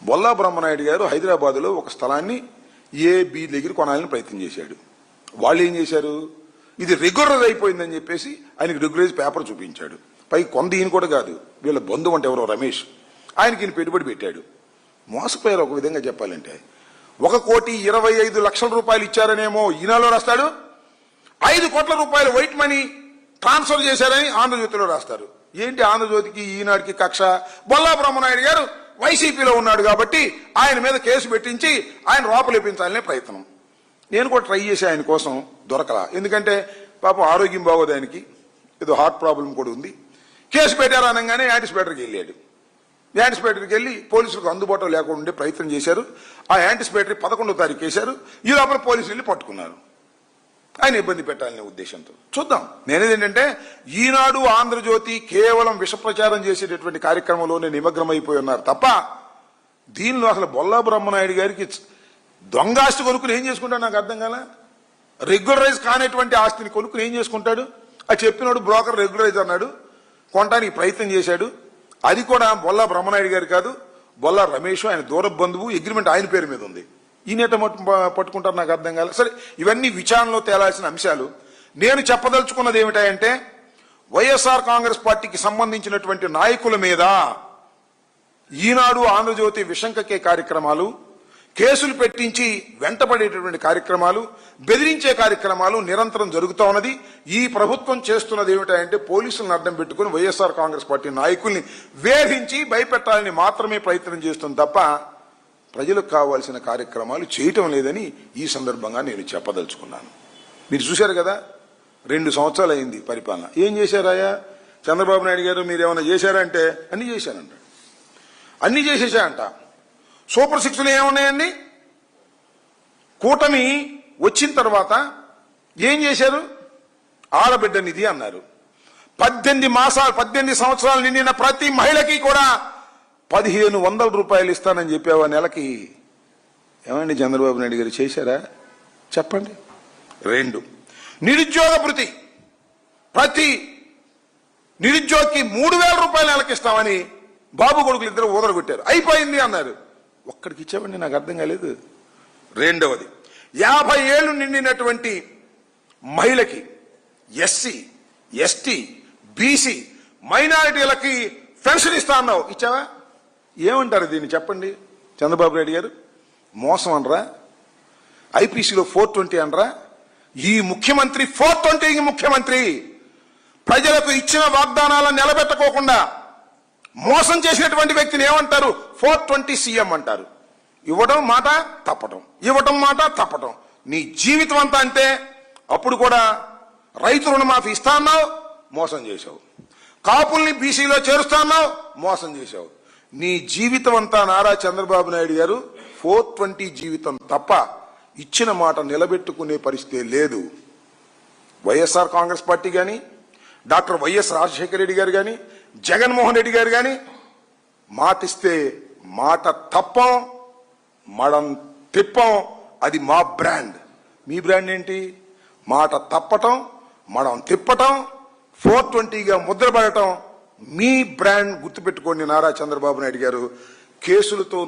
బొల్లా బ్రహ్మనాయుడు గారు హైదరాబాద్లో ఒక స్థలాన్ని బి దగ్గర కొనాలని ప్రయత్నం చేశాడు. వాళ్ళు ఏం చేశారు, ఇది రెగ్యులరైజ్ అయిపోయిందని చెప్పేసి ఆయనకి రెగ్యులరైజ్ పేపర్ చూపించాడు. పై కొంత ఈయన కూడా కాదు, వీళ్ళ బంధువు అంటే ఎవరో రమేష్, ఆయనకి ఈయన పెట్టుబడి పెట్టాడు. మోసపోయారు. ఒక విధంగా చెప్పాలంటే 1,25,00,000 రూపాయలు ఇచ్చారనేమో ఈనాలో రాస్తాడు, 5 కోట్ల రూపాయలు వైట్ మనీ ట్రాన్స్ఫర్ చేశారని ఆంధ్రజ్యోతిలో రాస్తారు. ఏంటి ఆంధ్రజ్యోతికి ఈనాడికి కక్ష? బొల్లా బ్రహ్మనాయుడు గారు వైసీపీలో ఉన్నాడు కాబట్టి ఆయన మీద కేసు పెట్టించి ఆయన లోపలేపించాలనే ప్రయత్నం. నేను కూడా ట్రై చేసి ఆయన కోసం దొరకలా. ఎందుకంటే పాపం ఆరోగ్యం బాగోదు, ఆయనకి ఏదో హార్ట్ ప్రాబ్లం కూడా ఉంది. కేసు పెట్టారు అనగానే యాంటిసిపేటర్కి వెళ్ళాడు. యాంటిసిపేటర్కి వెళ్ళి పోలీసులకు అందుబాటులో లేకుండా ఉండే ప్రయత్నం చేశారు. ఆ యాంటిసిపేటరీ 11వ తారీఖు వేశారు. ఈ లోపల పోలీసులు వెళ్ళి పట్టుకున్నారు. ఆయన ఇబ్బంది పెట్టాలనే ఉద్దేశంతో. చూద్దాం. నేనేదేంటంటే ఈనాడు ఆంధ్రజ్యోతి కేవలం విష ప్రచారం చేసేటటువంటి కార్యక్రమంలోనే నిమగ్నమైపోయి ఉన్నారు తప్ప దీనిలో అసలు బొల్లా బ్రహ్మనాయుడు గారికి దొంగాస్తి కొనుక్కుని ఏం చేసుకుంటాడు నాకు అర్థం కాల. రెగ్యులరైజ్ కానిటువంటి ఆస్తిని కొనుక్కుని ఏం చేసుకుంటాడు? అది చెప్పినాడు బ్రోకర్ రెగ్యులరైజ్ అన్నాడు, కొనడానికి ప్రయత్నం చేశాడు. అది కూడా బొల్లా బ్రహ్మనాయుడు గారు కాదు, బొల్లా రమేష్, ఆయన దూర బంధువు. అగ్రిమెంట్ ఆయన పేరు మీద ఉంది. ఈయనట పట్టుకుంటారు నాకు అర్థం కాలేదు. సరే, ఇవన్నీ విచారణలో తేలాల్సిన అంశాలు. నేను చెప్పదలుచుకున్నది ఏమిటంటే వైఎస్ఆర్ కాంగ్రెస్ పార్టీకి సంబంధించినటువంటి నాయకుల మీద ఈనాడు ఆంధ్రజ్యోతి విషంకకే కార్యక్రమాలు, కేసులు పెట్టించి వెంటబడేటటువంటి కార్యక్రమాలు, బెదిరించే కార్యక్రమాలు నిరంతరం జరుగుతూ ఉన్నది. ఈ ప్రభుత్వం చేస్తున్నది ఏమిటంటే పోలీసులను అడ్డం పెట్టుకుని వైఎస్ఆర్ కాంగ్రెస్ పార్టీ నాయకుల్ని వేధించి భయపెట్టాలని మాత్రమే ప్రయత్నం చేస్తుంది తప్ప ప్రజలకు కావాల్సిన కార్యక్రమాలు చేయటం లేదని ఈ సందర్భంగా నేను చెప్పదలుచుకున్నాను. మీరు చూశారు కదా, 2 సంవత్సరాలు అయింది పరిపాలన. ఏం చేశారాయా చంద్రబాబు నాయుడు గారు? మీరు ఏమైనా చేశారంటే అన్ని చేశానంట, అన్ని చేసేసాయంట. సూపర్ 6లు ఏమున్నాయండి? కూటమి వచ్చిన తర్వాత ఏం చేశారు? ఆడబిడ్డ నిధి అన్నారు. 18 సంవత్సరాలు నిండిన ప్రతి మహిళకి కూడా 1,500 రూపాయలు ఇస్తానని చెప్పావా నెలకి? ఏమండి చంద్రబాబు నాయుడు గారు చేశారా? చెప్పండి. 2, నిరుద్యోగ భృతి ప్రతి నిరుద్యోగికి 3,000 రూపాయలు నెలకి ఇస్తామని బాబు కొడుకులు ఇద్దరు ఊదరగొట్టారు. అయిపోయింది అన్నారు. ఒక్కడికి ఇచ్చామండి, నాకు అర్థం కాలేదు. 2వది, 50 ఏళ్లు నిండినటువంటి మహిళకి, ఎస్సీ, ఎస్టీ, బీసీ, మైనారిటీలకి పెన్షన్ ఇస్తా అన్నావు. ఇచ్చావా? ఏమంటారు దీన్ని చెప్పండి చంద్రబాబు నాయుడు గారు? మోసం అనరా? ఐపీసీలో 420 అనరా? ఈ ముఖ్యమంత్రి 420 ముఖ్యమంత్రి. ప్రజలకు ఇచ్చిన వాగ్దానాలను నిలబెట్టుకోకుండా మోసం చేసినటువంటి వ్యక్తిని ఏమంటారు? 420 సీఎం అంటారు. ఇవ్వడం మాట తప్పటం, ఇవ్వటం మాట తప్పటం. నీ జీవితం అంతా అంటే అప్పుడు కూడా రైతు రుణమాఫీ ఇస్తా అన్నావు, మోసం చేశావు. కాపుల్ని బీసీలో చేరుస్తా అన్నావు, మోసం చేశావు. నీ జీవితం అంతా నారా చంద్రబాబు నాయుడు గారు 420 జీవితం తప్ప ఇచ్చిన మాట నిలబెట్టుకునే పరిస్థితి లేదు. వైఎస్ఆర్ కాంగ్రెస్ పార్టీ కానీ, డాక్టర్ వైఎస్ రాజశేఖర రెడ్డి గారు కానీ, జగన్మోహన్ రెడ్డి గారు కానీ మాటిస్తే మాట తప్పం, మడం తిప్పం. అది మా బ్రాండ్. మీ బ్రాండ్ ఏంటి? మాట తప్పటం, మడం తిప్పటం, 420గా ముద్రపడటం. మీ బ్రాండ్ గుర్తుపెట్టుకోండి నారా చంద్రబాబు నాయుడు గారు. కేసులతో